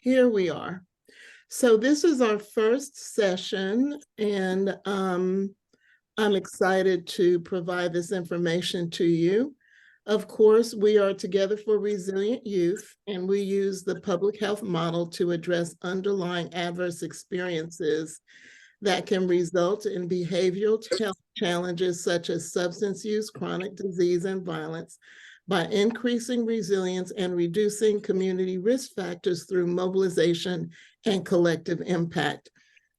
Here we are. So this is our first session, and I'm excited to provide this information to you. Of course, we are Together for Resilient Youth, and we use the public health model to address underlying adverse experiences that can result in behavioral health challenges such as substance use, chronic disease, and violence by increasing resilience and reducing community risk factors through mobilization and collective impact.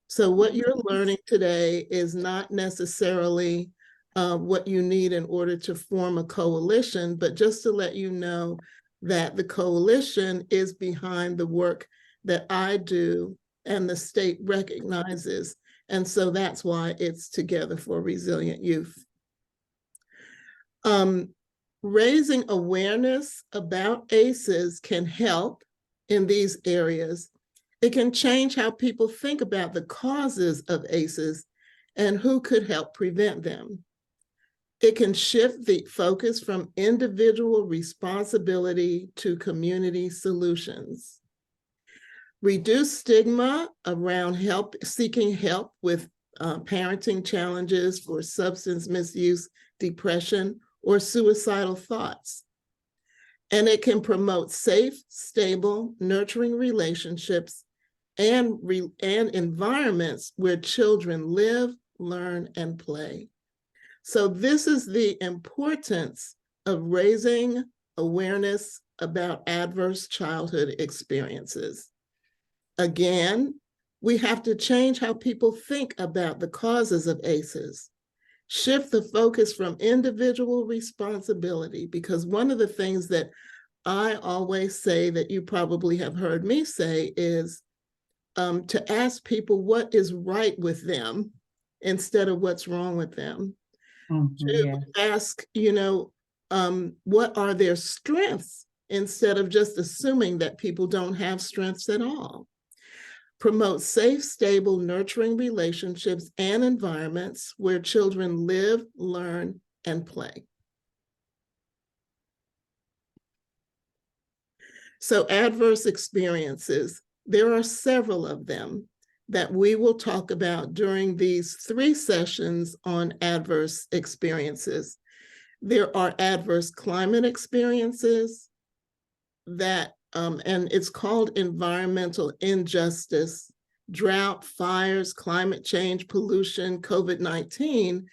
So what you're learning today is not necessarily what you need in order to form a coalition, but just to let you know that the coalition is behind the work that I do and the state recognizes. And so that's why it's Together for Resilient Youth. Raising awareness about ACEs can help in these areas. It can change how people think about the causes of ACEs and who could help prevent them. It can shift the focus from individual responsibility to community solutions. Reduce stigma around seeking help with parenting challenges for substance misuse, depression, or suicidal thoughts. And it can promote safe, stable, nurturing relationships and environments where children live, learn, and play. So this is the importance of raising awareness about adverse childhood experiences. Again, we have to change how people think about the causes of ACEs. Shift the focus from individual responsibility, because one of the things that I always say that you probably have heard me say is to ask people what is right with them instead of what's wrong with them. To ask, what are their strengths instead of just assuming that people don't have strengths at all. Promote safe, stable, nurturing relationships and environments where children live, learn, and play. So adverse experiences, there are several of them that we will talk about during these 3 sessions on adverse experiences. There are adverse climate experiences that and it's called environmental injustice. Drought, fires, climate change, pollution, COVID-19,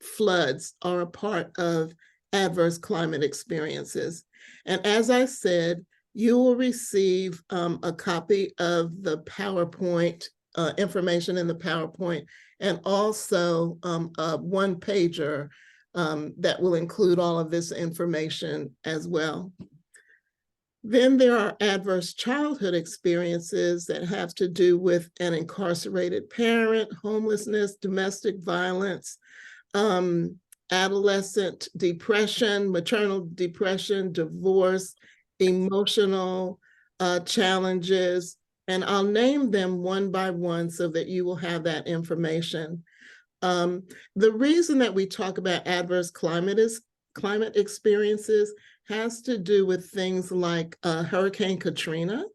floods are a part of adverse climate experiences. And as I said, you will receive a copy of the PowerPoint, information in the PowerPoint, and also a one-pager that will include all of this information as well. Then there are adverse childhood experiences that have to do with an incarcerated parent, homelessness, domestic violence, adolescent depression, maternal depression, divorce, emotional challenges, and I'll name them one by one so that you will have that information. The reason that we talk about adverse climate experiences has to do with things like Hurricane Katrina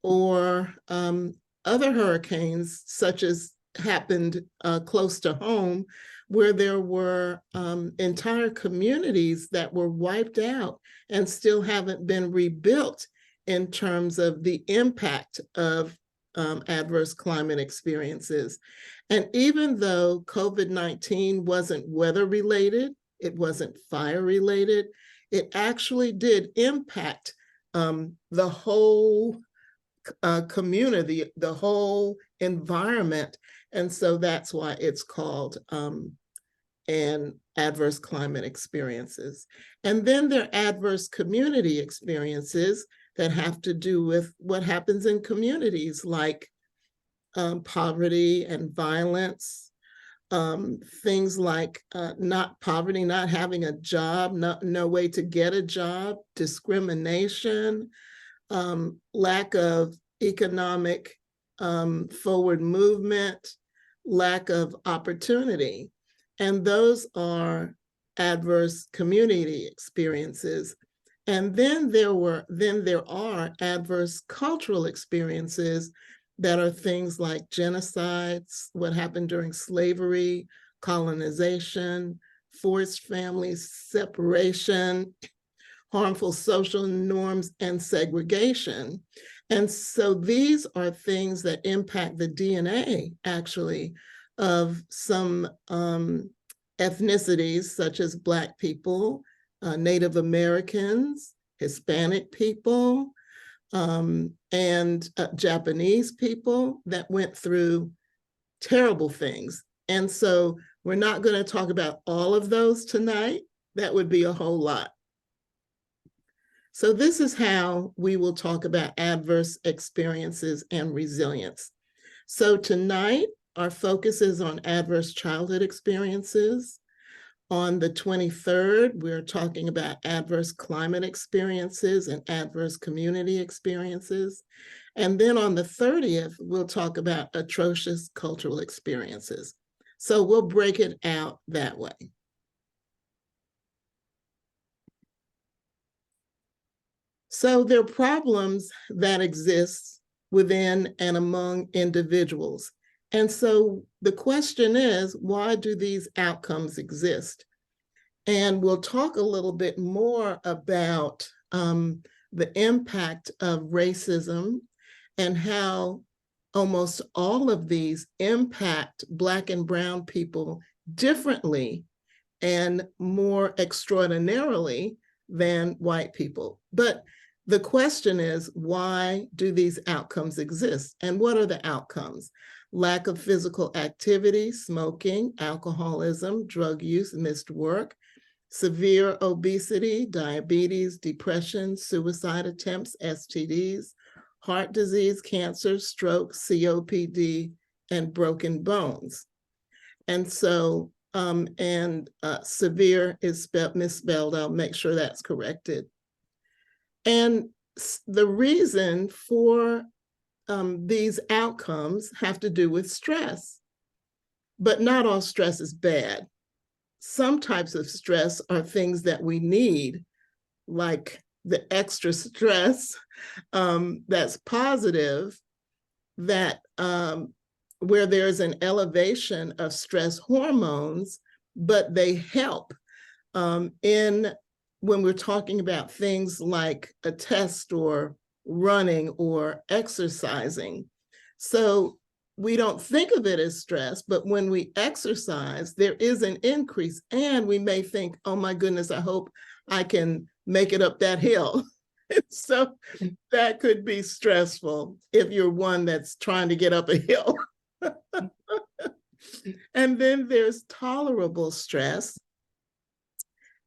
or other hurricanes such as happened close to home, where there were entire communities that were wiped out and still haven't been rebuilt in terms of the impact of adverse climate experiences. And even though COVID-19 wasn't weather-related, it wasn't fire-related, it actually did impact the whole community, the whole environment. And so that's why it's called adverse climate experiences. And then there are adverse community experiences that have to do with what happens in communities like poverty and violence, things like not having a job, no way to get a job, discrimination, lack of economic forward movement, lack of opportunity. And those are adverse community experiences. And then there are adverse cultural experiences that are things like genocides, what happened during slavery, colonization, forced family separation, harmful social norms, and segregation. And so these are things that impact the DNA, actually, of some ethnicities, such as Black people, Native Americans, Hispanic people, and Japanese people that went through terrible things. And so we're not going to talk about all of those tonight. That would be a whole lot. So this is how we will talk about adverse experiences and resilience. So tonight, our focus is on adverse childhood experiences. On the 23rd, we're talking about adverse climate experiences and adverse community experiences. And then on the 30th, we'll talk about atrocious cultural experiences. So we'll break it out that way. So there are problems that exist within and among individuals. And so the question is, why do these outcomes exist? And we'll talk a little bit more about the impact of racism and how almost all of these impact Black and Brown people differently and more extraordinarily than white people. But the question is, why do these outcomes exist? And what are the outcomes? Lack of physical activity, smoking, alcoholism, drug use, missed work, severe obesity, diabetes, depression, suicide attempts, STDs, heart disease, cancer, stroke, COPD, and broken bones. And so, severe is misspelled. I'll make sure that's corrected. And the reason for these outcomes have to do with stress, but not all stress is bad. Some types of stress are things that we need, like the extra stress that's positive, that where there's an elevation of stress hormones, but they help when we're talking about things like a test or running or exercising. So we don't think of it as stress, but when we exercise, there is an increase, and we may think, oh my goodness, I hope I can make it up that hill. So that could be stressful if you're one that's trying to get up a hill. And then there's tolerable stress.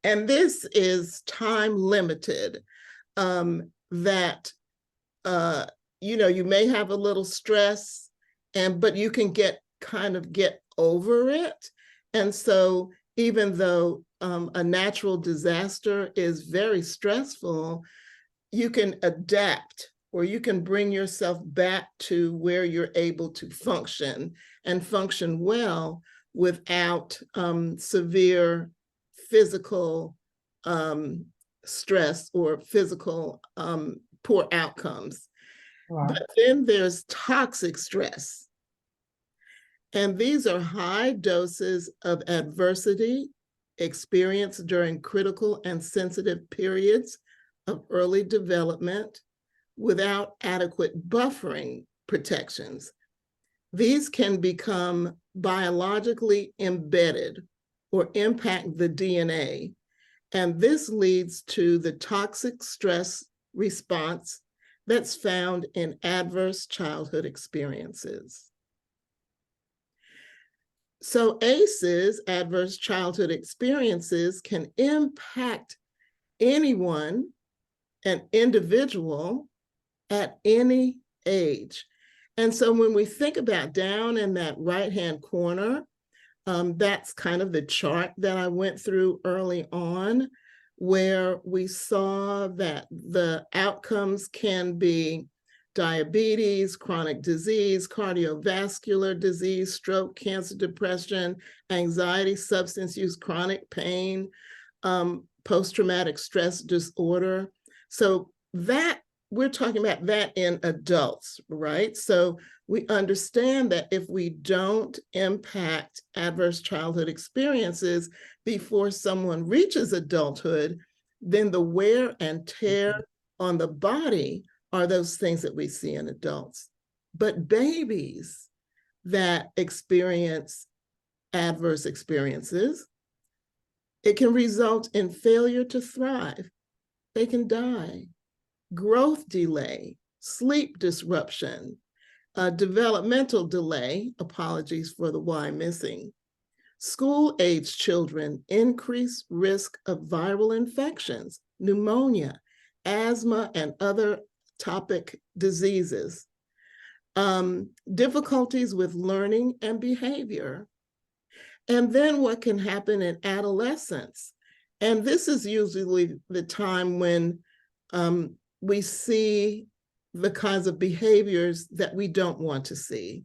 And this is time limited, that, you may have a little stress, but you can get over it. And so even though a natural disaster is very stressful, you can adapt, or you can bring yourself back to where you're able to function and function well without severe physical stress or physical poor outcomes. Wow. But then there's toxic stress. And these are high doses of adversity experienced during critical and sensitive periods of early development without adequate buffering protections. These can become biologically embedded or impact the DNA, and this leads to the toxic stress response that's found in adverse childhood experiences. So ACEs, adverse childhood experiences, can impact anyone, an individual, at any age. And so when we think about down in that right-hand corner, that's kind of the chart that I went through early on, where we saw that the outcomes can be diabetes, chronic disease, cardiovascular disease, stroke, cancer, depression, anxiety, substance use, chronic pain. post-traumatic stress disorder. So that we're talking about that in adults, right? So we understand that if we don't impact adverse childhood experiences before someone reaches adulthood, then the wear and tear on the body are those things that we see in adults. But babies that experience adverse experiences, it can result in failure to thrive. They can die, growth delay, sleep disruption, developmental delay, apologies for the Y missing. School-age children increase risk of viral infections, pneumonia, asthma, and other topic diseases. Difficulties with learning and behavior. And then what can happen in adolescence? And this is usually the time when we see the kinds of behaviors that we don't want to see.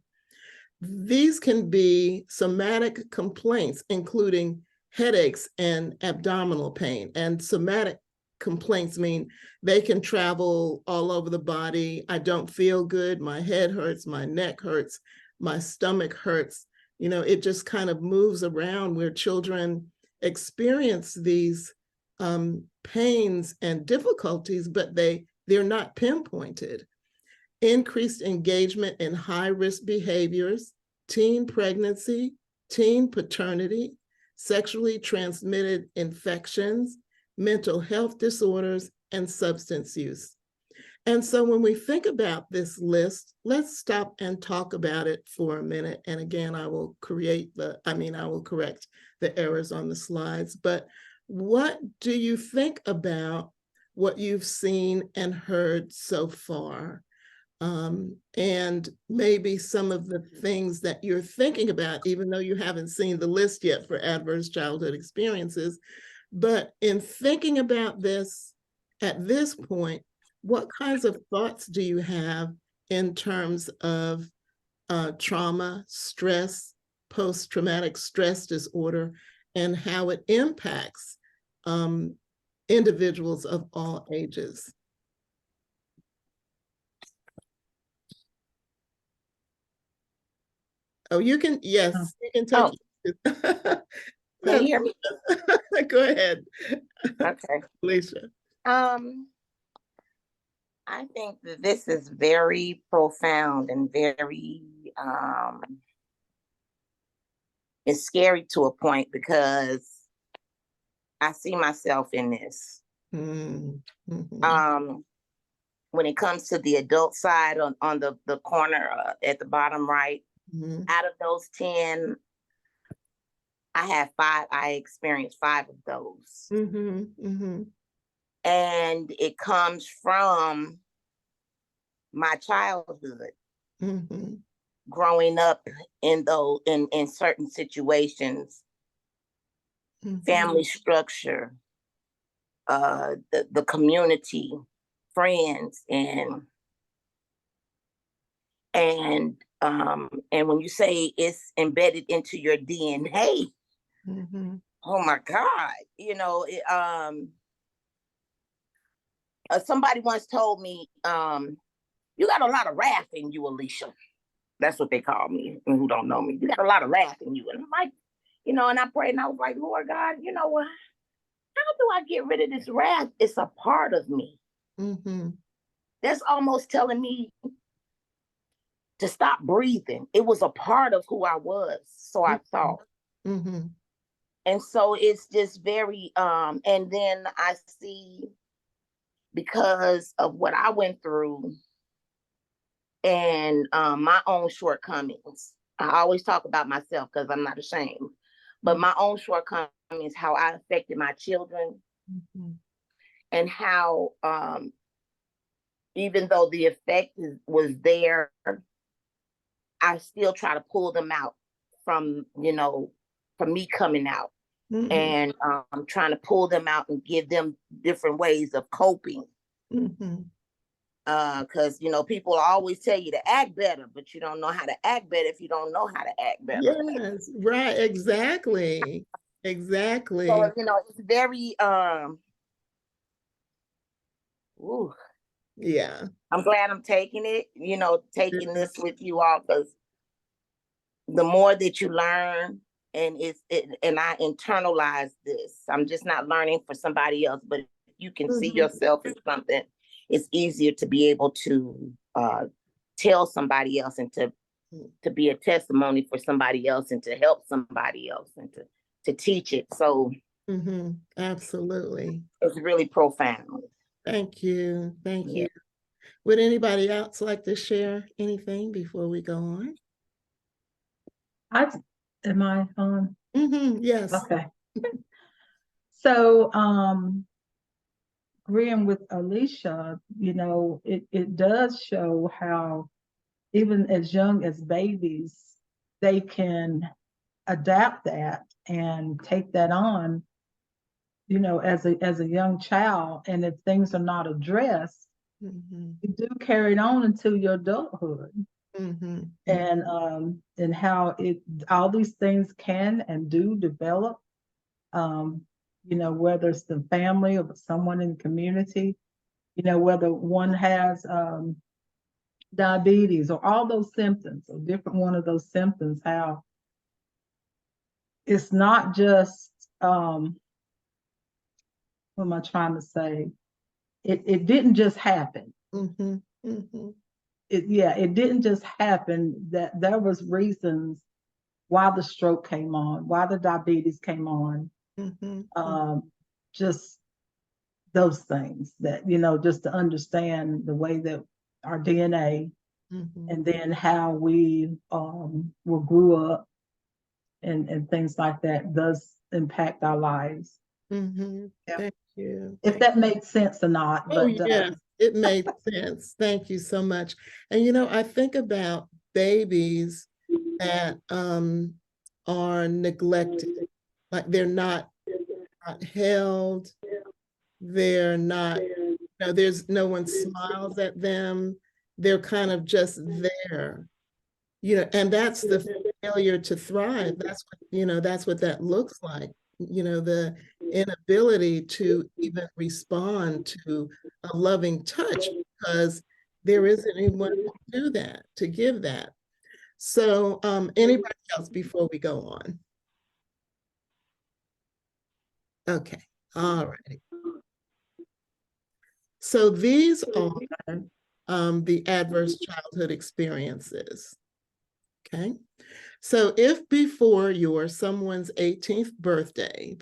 These can be somatic complaints, including headaches and abdominal pain. And somatic complaints mean they can travel all over the body. I don't feel good. My head hurts. My neck hurts. My stomach hurts. You know, it just kind of moves around, where children experience these pains and difficulties, but they're not pinpointed. Increased engagement in high-risk behaviors, teen pregnancy, teen paternity, sexually transmitted infections, mental health disorders, and substance use. And so when we think about this list, let's stop and talk about it for a minute. And again, I will correct the errors on the slides. But what do you think about what you've seen and heard so far? And maybe some of the things that you're thinking about, even though you haven't seen the list yet for adverse childhood experiences. But in thinking about this at this point, what kinds of thoughts do you have in terms of trauma, stress, post-traumatic stress disorder, and how it impacts individuals of all ages? Oh, you can, yes, you can take it. Can you hear me? Go ahead. Okay. Alicia. I think that this is very profound and very, it's scary to a point, because I see myself in this. Mm-hmm. When it comes to the adult side, on the corner at the bottom right, mm-hmm. out of those 10, I experienced 5 of those. Mm-hmm. Mm-hmm. And it comes from my childhood, mm-hmm. growing up in certain situations, mm-hmm. family structure, the community, friends, and when you say it's embedded into your DNA, mm-hmm. oh my God, you know, somebody once told me, you got a lot of wrath in you, Alicia. That's what they call me, and who don't know me. You got a lot of wrath in you. And I'm like, you know, and I prayed, and I was like, Lord God, you know what? How do I get rid of this wrath? It's a part of me. Mm-hmm. That's almost telling me to stop breathing. It was a part of who I was, so I thought. Mm-hmm. And so it's just very, and then I see, because of what I went through and my own shortcomings, I always talk about myself because I'm not ashamed, but my own shortcomings, how I affected my children, mm-hmm. and how, even though the effect was there, I still try to pull them out from me coming out. Mm-hmm. And I'm trying to pull them out and give them different ways of coping. Mm-hmm. Because people always tell you to act better, but you don't know how to act better if you don't know how to act better. Yes, right, exactly. Exactly. So, it's very, ooh, Yeah. I'm glad I'm taking it, taking this with you all, because the more that you learn, and and I internalize this. I'm just not learning for somebody else, but if you can see yourself in something, it's easier to be able to tell somebody else, and to be a testimony for somebody else, and to help somebody else, and to teach it. So absolutely. it's really profound. Thank you. Thank Yeah. you. Would anybody else like to share anything before we go on? Am I on? Yes. Okay. So, agreeing with Alicia, it does show how even as young as babies, they can adapt that and take that on, as a young child. And if things are not addressed, you do carry it on until your adulthood. And how all these things can and do develop, whether it's the family or someone in the community, whether one has diabetes or all those symptoms, or different one of those symptoms, how it's not just, what am I trying to say? It didn't just happen. It didn't just happen. That there was reasons why the stroke came on, why the diabetes came on, just those things that, just to understand the way that our DNA, and then how we grew up, and things like that does impact our lives. Thank you. If that makes sense or not. Oh, yeah, it made sense. Thank you so much. And I think about babies that are neglected, like they're not held, they're not, there's no one smiles at them, they're kind of just there, and that's the failure to thrive. That's what that looks like, the inability to even respond to a loving touch, because there isn't anyone to do that, to give that. So anybody else before we go on? Okay, all right. So these are the adverse childhood experiences. Okay. So if before someone's 18th birthday,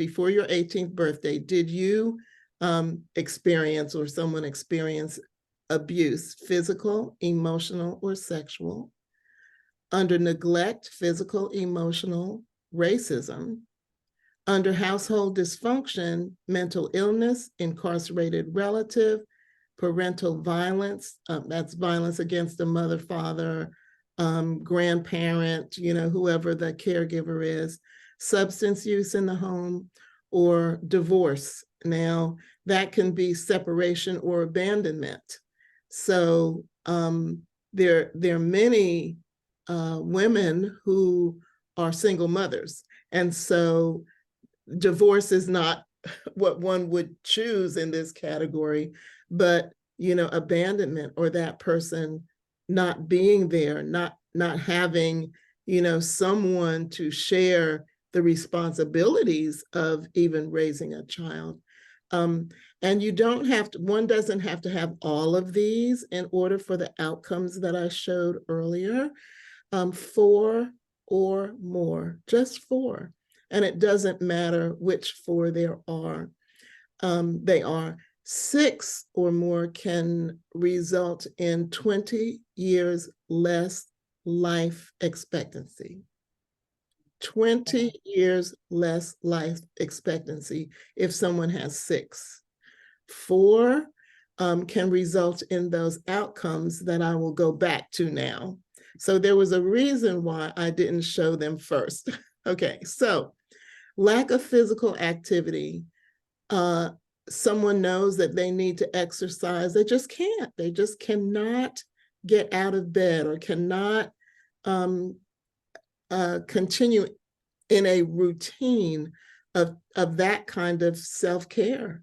did you experience, or someone experience, abuse, physical, emotional, or sexual? Under neglect, physical, emotional, racism. Under household dysfunction, mental illness, incarcerated relative, parental violence, that's violence against the mother, father, grandparent, whoever the caregiver is, substance use in the home, or divorce. Now, that can be separation or abandonment. So there are many women who are single mothers. And so divorce is not what one would choose in this category, but abandonment, or that person not being there, not having someone to share the responsibilities of even raising a child. And one doesn't have to have all of these in order for the outcomes that I showed earlier. 4 or more, just 4. And it doesn't matter which 4 there are. They are 6 or more can result in 20 years less life expectancy. 20 years less life expectancy if someone has 6. 4 can result in those outcomes that I will go back to now. So there was a reason why I didn't show them first. Okay, so lack of physical activity. Someone knows that they need to exercise. They just can't. They just cannot get out of bed, or cannot continue in a routine of that kind of self-care.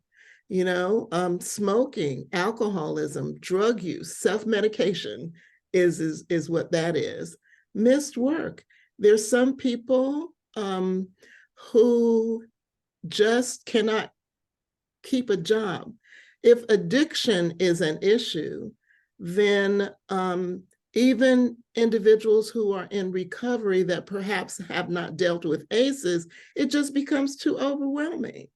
You know, smoking, alcoholism, drug use, self-medication is what that is. Missed work. There's some people who just cannot keep a job. If addiction is an issue, then even individuals who are in recovery that perhaps have not dealt with ACEs, it just becomes too overwhelming.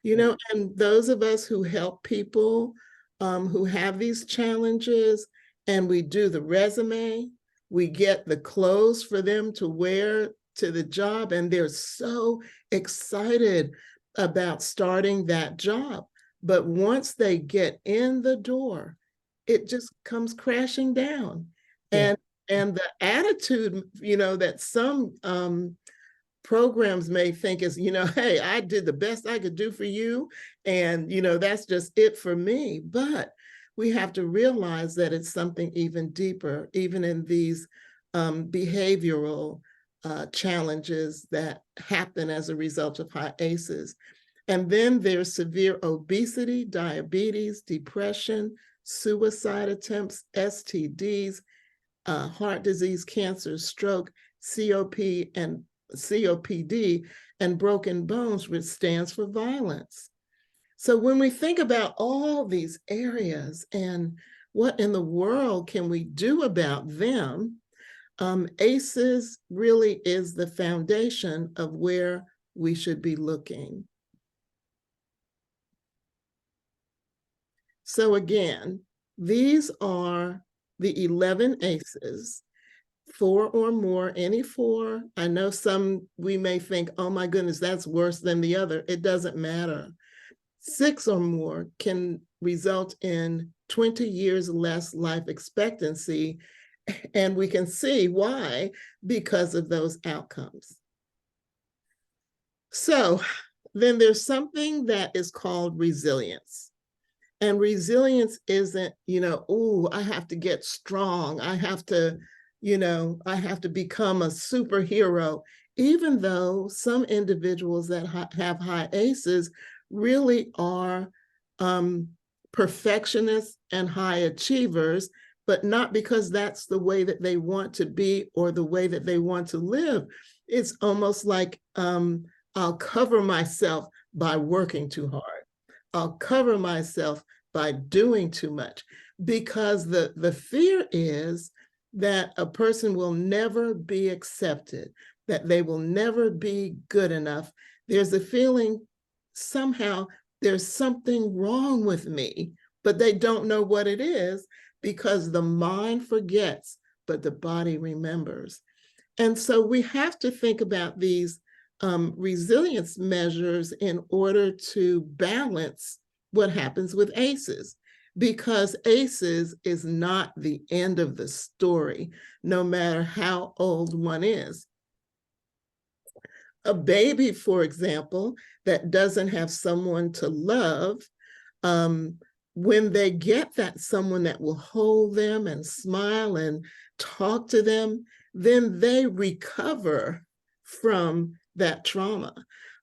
You know, and those of us who help people who have these challenges, and we do the resume, we get the clothes for them to wear to the job, and they're so excited about starting that job. But once they get in the door, it just comes crashing down. Yeah. And the attitude, you know, that some programs may think is, you know, hey, I did the best I could do for you, and, you know, that's just it for me. But we have to realize that it's something even deeper, even in these behavioral challenges that happen as a result of high ACEs. And then there's severe obesity, diabetes, depression, suicide attempts, STDs, heart disease, cancer, stroke, COPD, and broken bones, which stands for violence. So when we think about all these areas and what in the world can we do about them, ACEs really is the foundation of where we should be looking. So again, these are the 11 ACEs, 4 or more, any 4. I know some we may think, oh my goodness, that's worse than the other. It doesn't matter. 6 or more can result in 20 years less life expectancy. And we can see why, because of those outcomes. So then there's something that is called resilience. And resilience isn't, you know, oh, I have to get strong. I have to, you know, I have to become a superhero, even though some individuals that have high ACEs really are perfectionists and high achievers, but not because that's the way that they want to be or the way that they want to live. It's almost like I'll cover myself by working too hard. I'll cover myself by doing too much, because the fear is that a person will never be accepted, that they will never be good enough. There's a feeling somehow there's something wrong with me, but they don't know what it is, because the mind forgets, but the body remembers. And so we have to think about these resilience measures in order to balance what happens with ACEs, because ACEs is not the end of the story, no matter how old one is. A baby, for example, that doesn't have someone to love, when they get that someone that will hold them and smile and talk to them, then they recover from that trauma.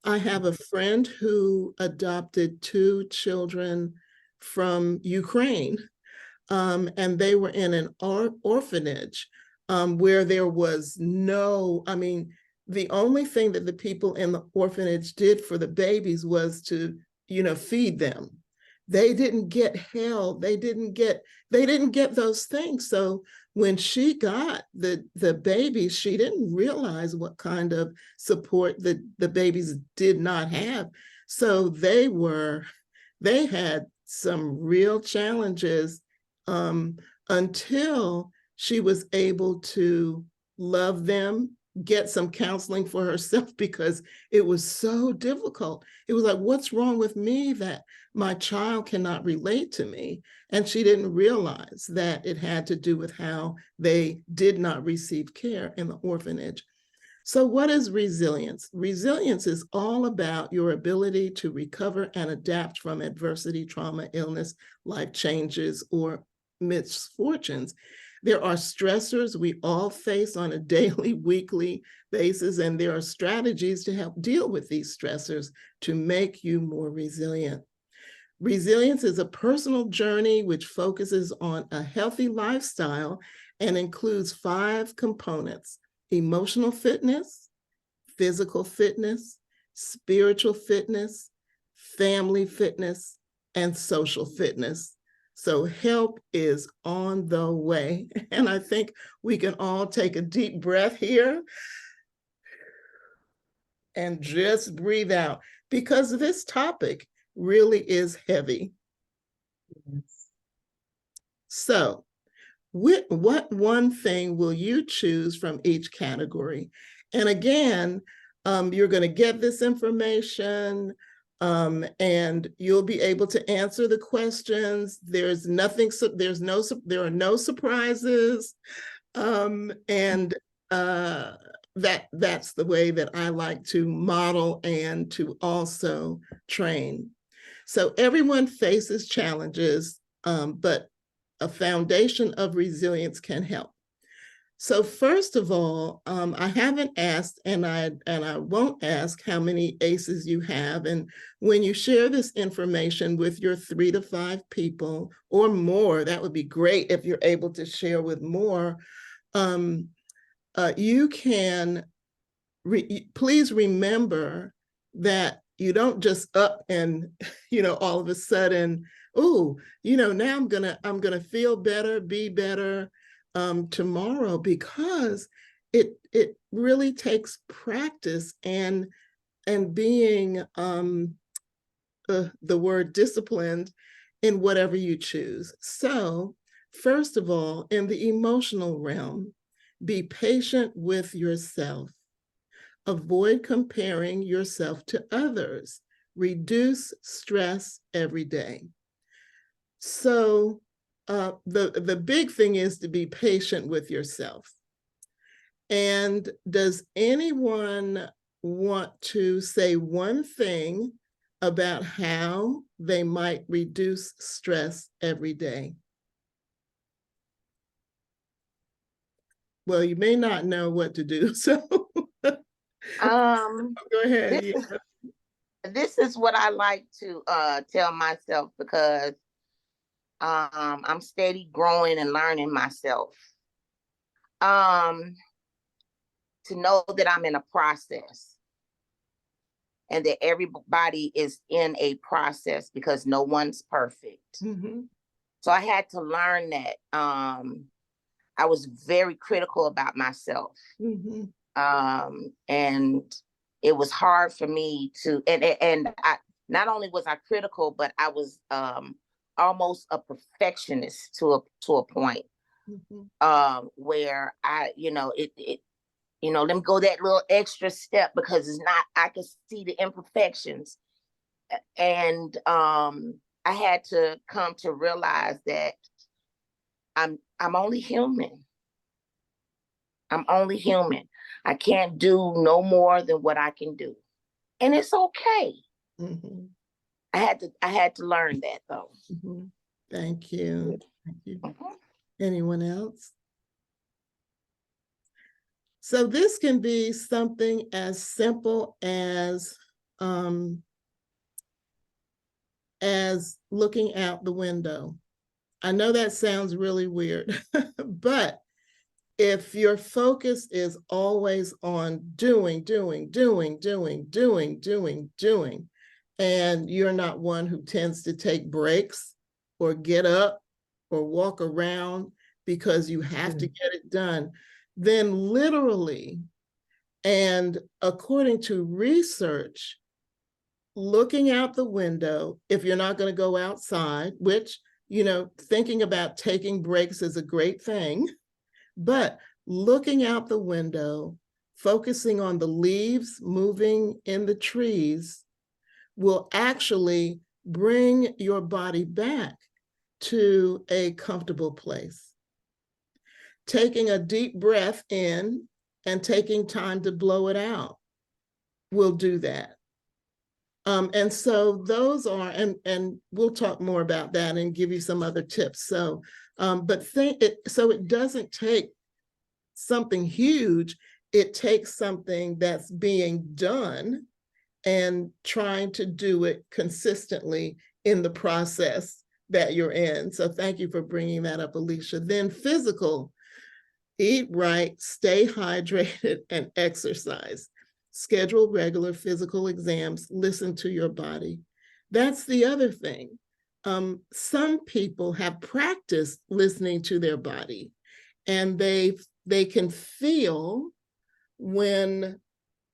I have a friend who adopted 2 children from Ukraine, and they were in an orphanage where there was no, I mean, the only thing that the people in the orphanage did for the babies was to, you know, feed them. They didn't get held. They didn't get those things. So when she got the babies, she didn't realize what kind of support the babies did not have. So they had some real challenges until she was able to love them, get some counseling for herself, because it was so difficult. It was like, what's wrong with me that my child cannot relate to me? And she didn't realize that it had to do with how they did not receive care in the orphanage. So what is resilience? Resilience is all about your ability to recover and adapt from adversity, trauma, illness, life changes, or misfortunes. There are stressors we all face on a daily, weekly basis, and there are strategies to help deal with these stressors to make you more resilient. Resilience is a personal journey which focuses on a healthy lifestyle and includes 5 components: emotional fitness, physical fitness, spiritual fitness, family fitness, and social fitness. So help is on the way. And I think we can all take a deep breath here and just breathe out, because this topic really is heavy. Yes. So what one thing will you choose from each category? And again, you're going to get this information, and you'll be able to answer the questions. There are no surprises, and that's the way that I like to model and to also train. So everyone faces challenges, but a foundation of resilience can help. So first of all, I haven't asked, and I won't ask how many ACEs you have. And when you share this information with your 3 to 5 people or more, that would be great if you're able to share with more. You can please remember that you don't just up and all of a sudden, oh, now I'm gonna feel better, be better tomorrow, because it really takes practice and being the word disciplined in whatever you choose. So first of all, in the emotional realm, be patient with yourself. Avoid comparing yourself to others. Reduce stress every day. So the big thing is to be patient with yourself. And does anyone want to say one thing about how they might reduce stress every day? Well, you may not know what to do, so go ahead. This is what I like to tell myself, because I'm steady growing and learning myself. To know that I'm in a process, and that everybody is in a process, because no one's perfect. Mm-hmm. So I had to learn that. I was very critical about myself. Mm-hmm. And it was hard for me to, and I, not only was I critical, but I was almost a perfectionist to a point. Mm-hmm. Where I, let me go that little extra step, because it's not, I can see the imperfections. And I had to come to realize that I'm only human. I'm only human. I can't do no more than what I can do. And it's okay. Mm-hmm. I had to learn that, though. Mm-hmm. Thank you. Thank you. Mm-hmm. Anyone else? So this can be something as simple as looking out the window. I know that sounds really weird, but if your focus is always on doing, and you're not one who tends to take breaks or get up or walk around because you have to get it done, then literally, and according to research, looking out the window, if you're not going to go outside, which, thinking about taking breaks is a great thing, but looking out the window, focusing on the leaves moving in the trees, will actually bring your body back to a comfortable place. Taking a deep breath in and taking time to blow it out will do that. And so those are, and we'll talk more about that and give you some other tips. So But so it doesn't take something huge. It takes something that's being done and trying to do it consistently in the process that you're in. So thank you for bringing that up, Alicia. Then physical, eat right, stay hydrated, and exercise. Schedule regular physical exams, listen to your body. That's the other thing. Some people have practiced listening to their body, and they can feel when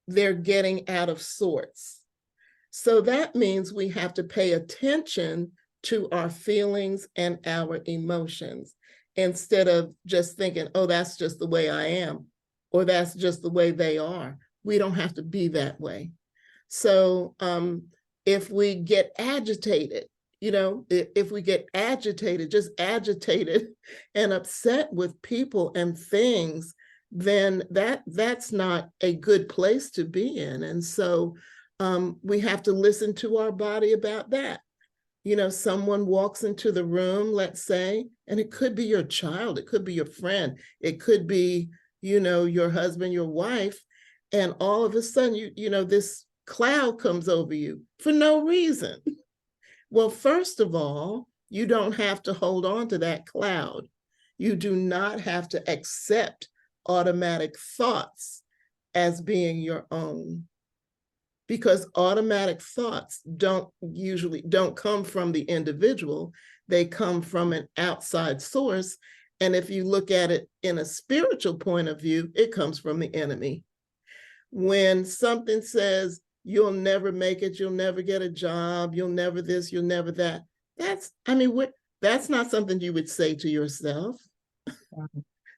they're getting out of sorts. So that means we have to pay attention to our feelings and our emotions instead of just thinking, oh, that's just the way I am, or that's just the way they are. We don't have to be that way. So if we get agitated, if we get agitated, just agitated and upset with people and things, then that's not a good place to be in. And so we have to listen to our body about that. Someone walks into the room, let's say, and it could be your child, it could be your friend, it could be, your husband, your wife, and all of a sudden, this cloud comes over you for no reason. Well, first of all, you don't have to hold on to that cloud. You do not have to accept automatic thoughts as being your own, because automatic thoughts don't come from the individual. They come from an outside source. And if you look at it in a spiritual point of view, it comes from the enemy. When something says, you'll never make it, you'll never get a job, you'll never this, you'll never that, that's not something you would say to yourself.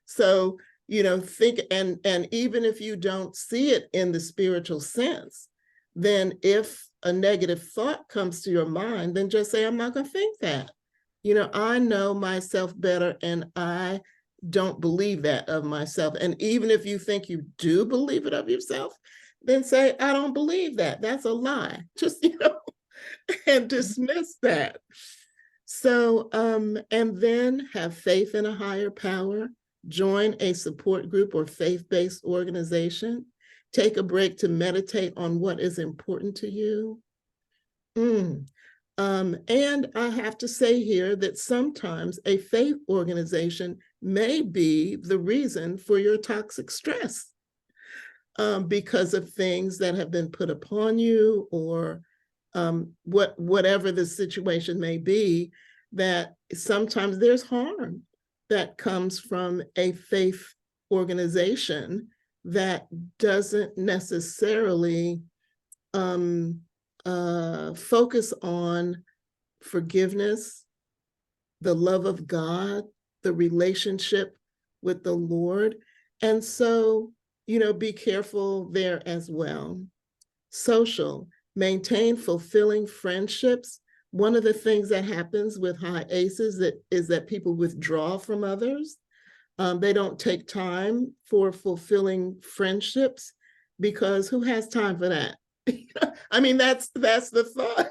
So, think, and even if you don't see it in the spiritual sense, then if a negative thought comes to your mind, then just say, I'm not going to think that. I know myself better, and I don't believe that of myself. And even if you think you do believe it of yourself, then say, I don't believe that. That's a lie. Just, and dismiss that. So, and then have faith in a higher power, join a support group or faith-based organization, take a break to meditate on what is important to you. And I have to say here that sometimes a faith organization may be the reason for your toxic stress, because of things that have been put upon you, or whatever the situation may be, that sometimes there's harm that comes from a faith organization that doesn't necessarily focus on forgiveness, the love of God, the relationship with the Lord. And so, be careful there as well. Social, maintain fulfilling friendships. One of the things that happens with high ACEs is that people withdraw from others. They don't take time for fulfilling friendships, because who has time for that? That's the thought.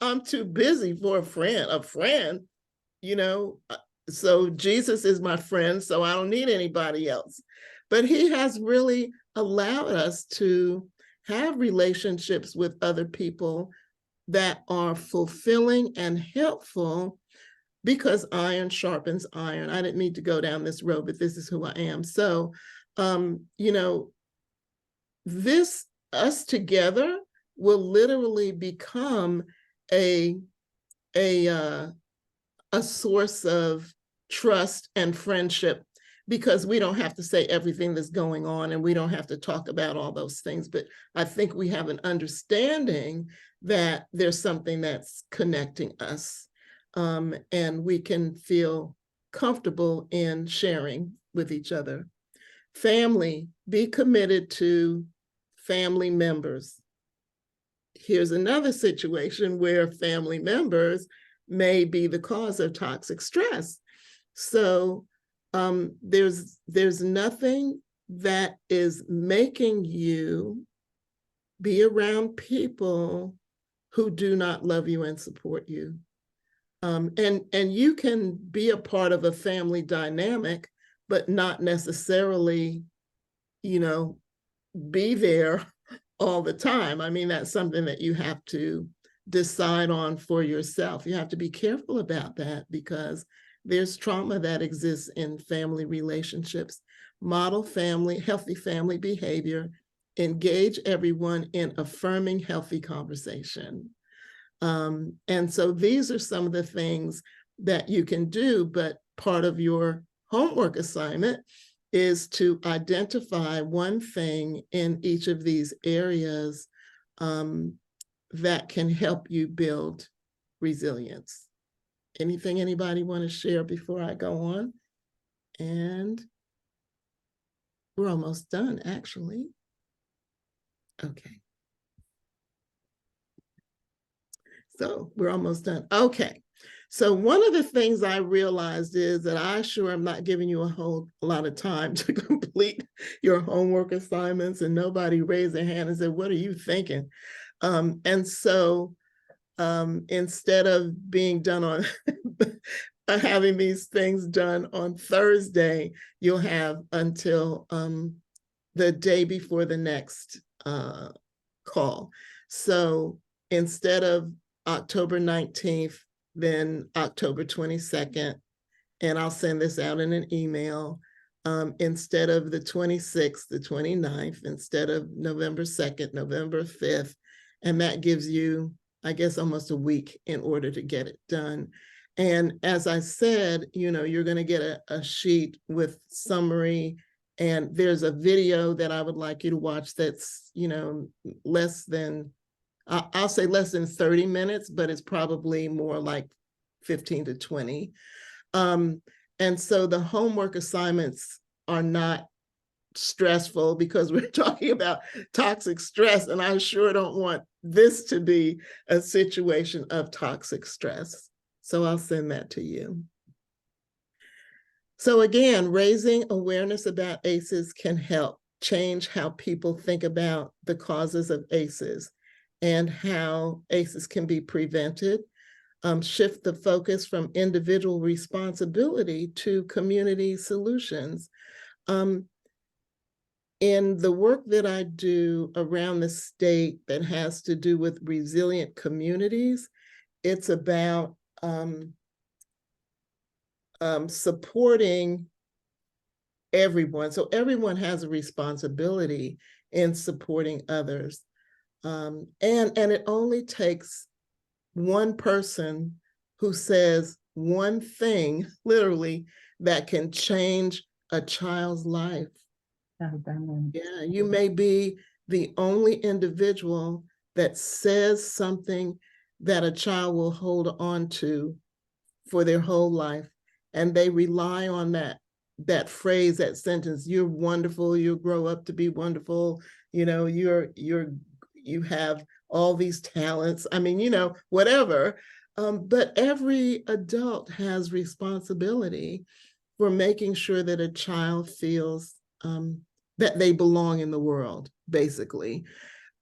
I'm too busy for a friend. So Jesus is my friend, so I don't need anybody else. But he has really allowed us to have relationships with other people that are fulfilling and helpful, because iron sharpens iron. I didn't need to go down this road, but this is who I am. So, us together will literally become a source of trust and friendship, because we don't have to say everything that's going on, and we don't have to talk about all those things. But I think we have an understanding that there's something that's connecting us, and we can feel comfortable in sharing with each other. Family, be committed to family members. Here's another situation where family members may be the cause of toxic stress. So there's nothing that is making you be around people who do not love you and support you. And you can be a part of a family dynamic, but not necessarily, be there all the time. I mean, that's something that you have to decide on for yourself. You have to be careful about that because there's trauma that exists in family relationships. Model family, healthy family behavior, engage everyone in affirming healthy conversation. And so these are some of the things that you can do, but part of your homework assignment is to identify one thing in each of these areas that can help you build resilience. Anything anybody want to share before I go on? And we're almost done, actually. Okay. So we're almost done. Okay. So one of the things I realized is that I sure am not giving you a whole lot of time to complete your homework assignments, and nobody raised their hand and said, what are you thinking? And so instead of being done on having these things done on Thursday, you'll have until the day before the next call. So instead of October 19th, then October 22nd, and I'll send this out in an email. Instead of the 26th, the 29th, instead of November 2nd, November 5th, and that gives you, I guess, almost a week in order to get it done. And as I said, you're going to get a sheet with summary, and there's a video that I would like you to watch that's, less than, I'll say less than 30 minutes, but it's probably more like 15 to 20. And so the homework assignments are not stressful because we're talking about toxic stress, and I sure don't want this to be a situation of toxic stress. So I'll send that to you. So again, raising awareness about ACEs can help change how people think about the causes of ACEs and how ACEs can be prevented, shift the focus from individual responsibility to community solutions. In the work that I do around the state that has to do with resilient communities, it's about supporting everyone. So everyone has a responsibility in supporting others. And it only takes one person who says one thing, literally, that can change a child's life. Yeah, you may be the only individual that says something that a child will hold on to for their whole life. And they rely on that phrase, that sentence, you're wonderful, you'll grow up to be wonderful, you have all these talents. I mean, whatever. But every adult has responsibility for making sure that a child feels that they belong in the world, basically.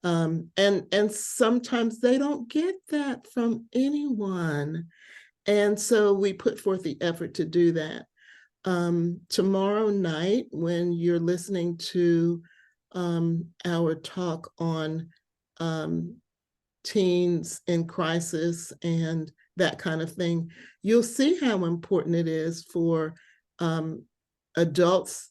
And sometimes they don't get that from anyone. And so we put forth the effort to do that. Tomorrow night, when you're listening to our talk on teens in crisis and that kind of thing, you'll see how important it is for adults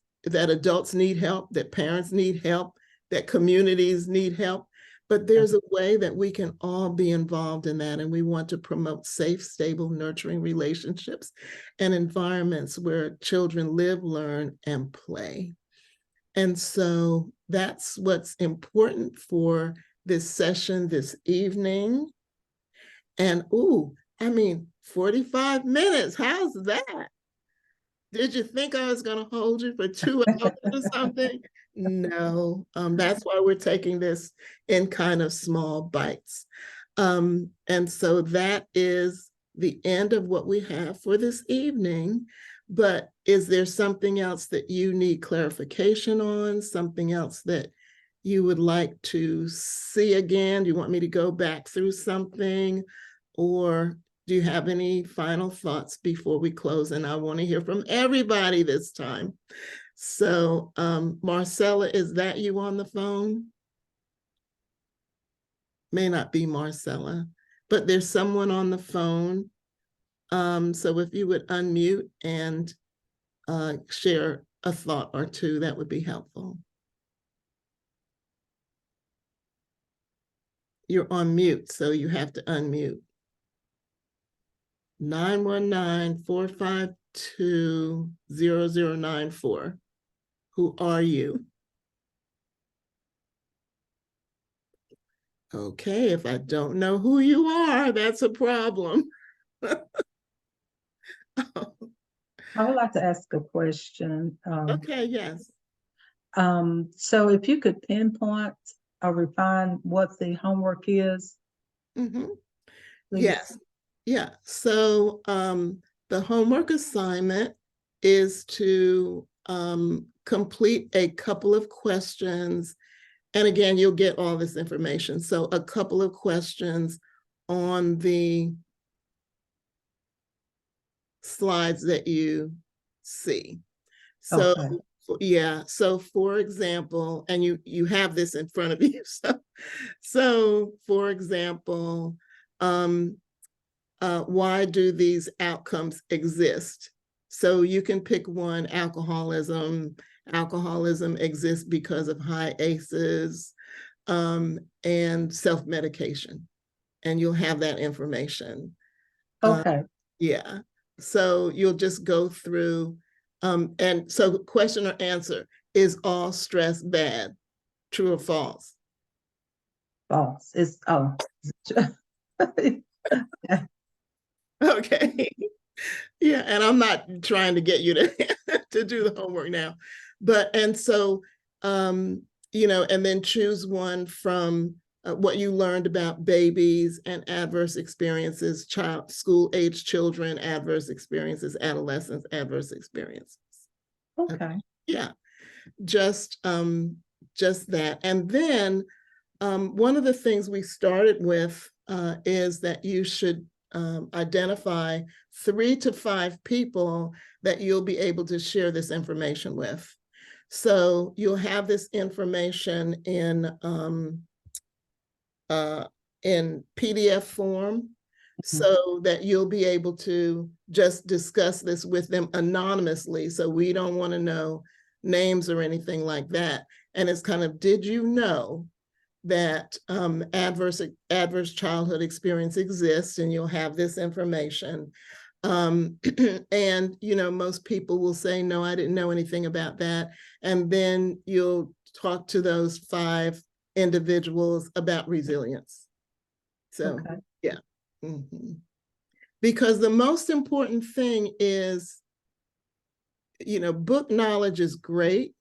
need help, that parents need help, that communities need help. But there's a way that we can all be involved in that. And we want to promote safe, stable, nurturing relationships and environments where children live, learn, and play. And so that's what's important for this session this evening. And 45 minutes, how's that? Did you think I was going to hold you for 2 hours or something? No, that's why we're taking this in kind of small bites. And so that is the end of what we have for this evening. But is there something else that you need clarification on? Something else that you would like to see again? Do you want me to go back through something? Or Do you have any final thoughts before we close? And I want to hear from everybody this time. So, Marcella, is that you on the phone? May not be Marcella, but there's someone on the phone. So if you would unmute and share a thought or two, that would be helpful. You're on mute, so you have to unmute. 919-452-0094. Who are you? Okay, if I don't know who you are, that's a problem. I would like to ask a question. Okay, yes. So if you could pinpoint or refine what the homework is, Mm-hmm. please. Yes. Yeah. So the homework assignment is to complete a couple of questions. And again, you'll get all this information. So a couple of questions on the slides that you see. So Okay. yeah, so for example, and you have this in front of you. So for example, why do these outcomes exist? So you can pick one: alcoholism. Alcoholism exists because of high ACEs, and self-medication. And you'll have that information. Okay. Yeah. So you'll just go through, and so question or answer: is all stress bad? True or false? False. It's Okay. Yeah, and I'm not trying to get you to to do the homework now, but and so and then choose one from what you learned about babies and adverse experiences, school age children, adverse experiences, adolescents, adverse experiences. Okay. Yeah, just that, and then one of the things we started with is that you should identify 3 to 5 people that you'll be able to share this information with. So you'll have this information in PDF form, so that you'll be able to just discuss this with them anonymously. So we don't want to know names or anything like that. And it's kind of, did you know that adverse childhood experience exists? And you'll have this information. And most people will say, no, I didn't know anything about that. And then you'll talk to those 5 individuals about resilience. So Okay. yeah. Mm-hmm. Because the most important thing is, book knowledge is great.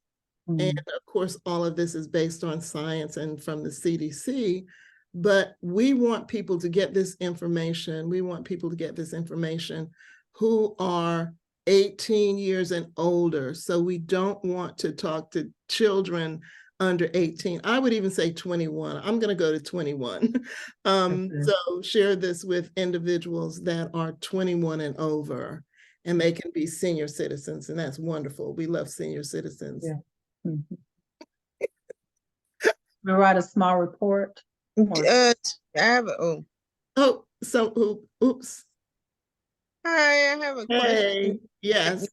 And of course, all of this is based on science and from the CDC, but we want people to get this information. We want people to get this information who are 18 years and older. So we don't want to talk to children under 18. I would even say 21. I'm going to go to 21. So share this with individuals that are 21 and over, and they can be senior citizens, and that's wonderful. We love senior citizens. Yeah. Mm-hmm. We write a small report. I have Oops. Hi, I have a question. Yes.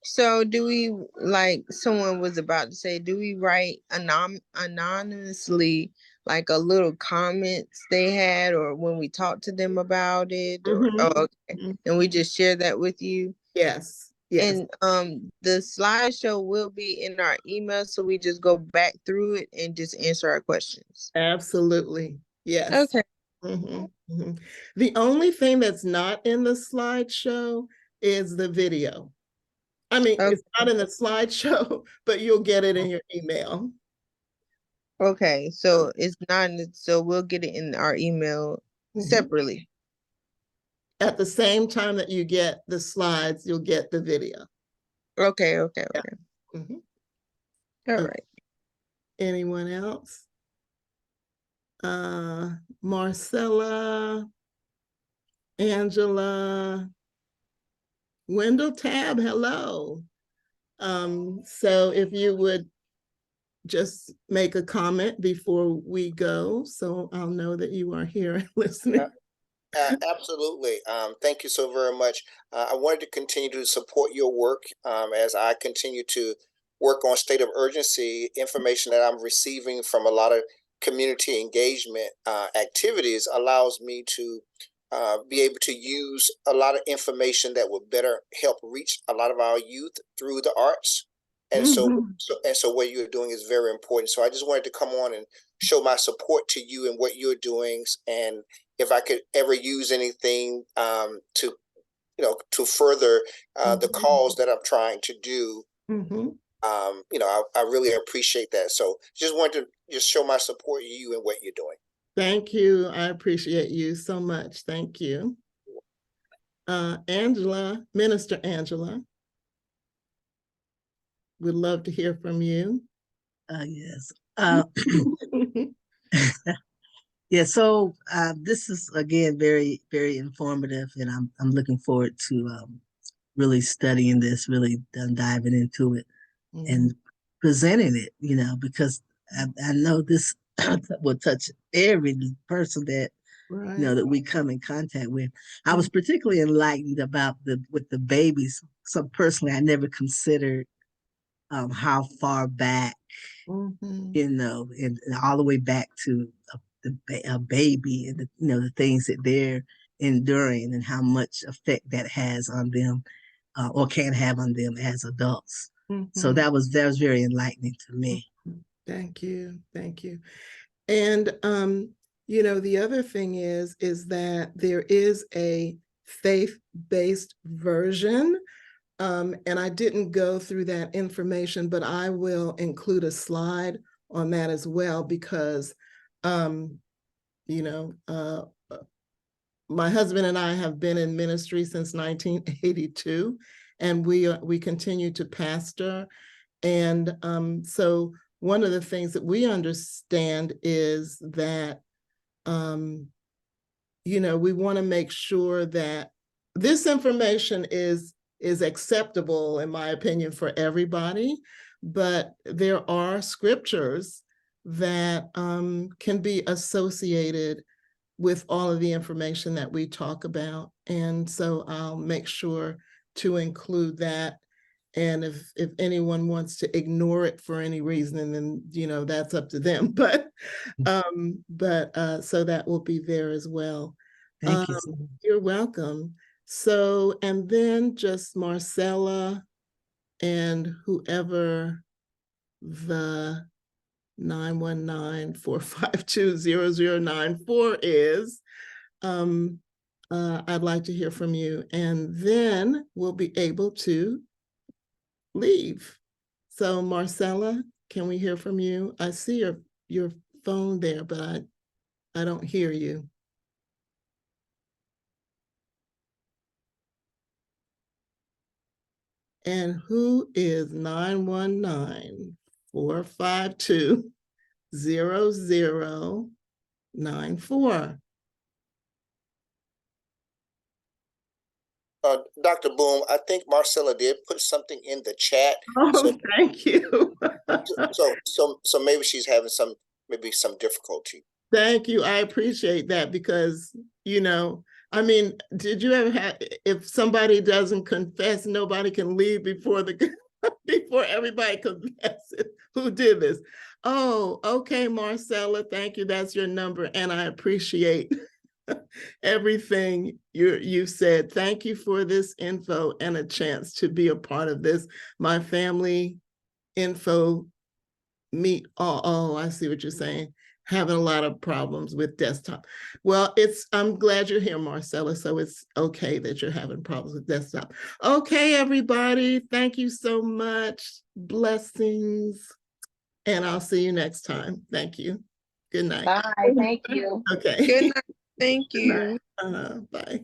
So do we, like someone was about to say, do we write anonymously, like a little comments they had, or when we talk to them about it, or okay, and we just share that with you? Yes. Yes. And the slideshow will be in our email, so we just go back through it and just answer our questions. Absolutely. Yes. Okay. The only thing that's not in the slideshow is the video. I mean, it's not in the slideshow, but you'll get it in your email. Okay, so it's not, so we'll get it in our email separately. At the same time that you get the slides, you'll get the video. Okay. All right. Anyone else? Marcella, Angela. Wendell Tab, hello. So if you would just make a comment before we go, so I'll know that you are here and listening. Absolutely. Thank you so very much. I wanted to continue to support your work as I continue to work on state of urgency. Information that I'm receiving from a lot of community engagement activities allows me to be able to use a lot of information that would better help reach a lot of our youth through the arts. And so what you're doing is very important. So I just wanted to come on and show my support to you and what you're doing, and if I could ever use anything to, to further the cause that I'm trying to do, I really appreciate that. So just wanted to just show my support to you and what you're doing. Thank you. I appreciate you so much. Thank you. Angela, Minister Angela, we'd love to hear from you. Yes. Yeah, so this is again very, very informative, and I'm looking forward to really studying this, really diving into it, and presenting it. Because I know this will touch every person that that we come in contact with. I was particularly enlightened about with the babies. So personally, I never considered how far back, and all the way back to a baby, and the things that they're enduring, and how much effect that has on them, or can have on them as adults. So that was very enlightening to me. Thank you. And the other thing is that there is a faith-based version. And I didn't go through that information, but I will include a slide on that as well, because, my husband and I have been in ministry since 1982, and we continue to pastor. And so one of the things that we understand is that, we want to make sure that this information is acceptable, in my opinion, for everybody, but there are scriptures that can be associated with all of the information that we talk about. And so I'll make sure to include that. And if anyone wants to ignore it for any reason, then, that's up to them. But so that will be there as well. Thank you. You're welcome. So, and then just Marcella and whoever the 919-452-0094 is, I'd like to hear from you, and then we'll be able to leave. So Marcella, can we hear from you? I see your phone there, but I don't hear you. And who is 919-452-0094? Dr. Boom, I think Marcella did put something in the chat. Oh, thank you. so maybe she's having some difficulty. Thank you. I appreciate that, because, did you ever have, if somebody doesn't confess, nobody can leave before before everybody confesses who did this? Oh, okay, Marcella, thank you. That's your number. And I appreciate everything you said. Thank you for this info and a chance to be a part of this. My family info meet. Oh, I see what you're saying. Having a lot of problems with desktop. Well, I'm glad you're here, Marcella. So it's okay that you're having problems with desktop. Okay, everybody. Thank you so much. Blessings. And I'll see you next time. Thank you. Good night. Bye. Thank you. Okay. Good night. Thank you. Bye.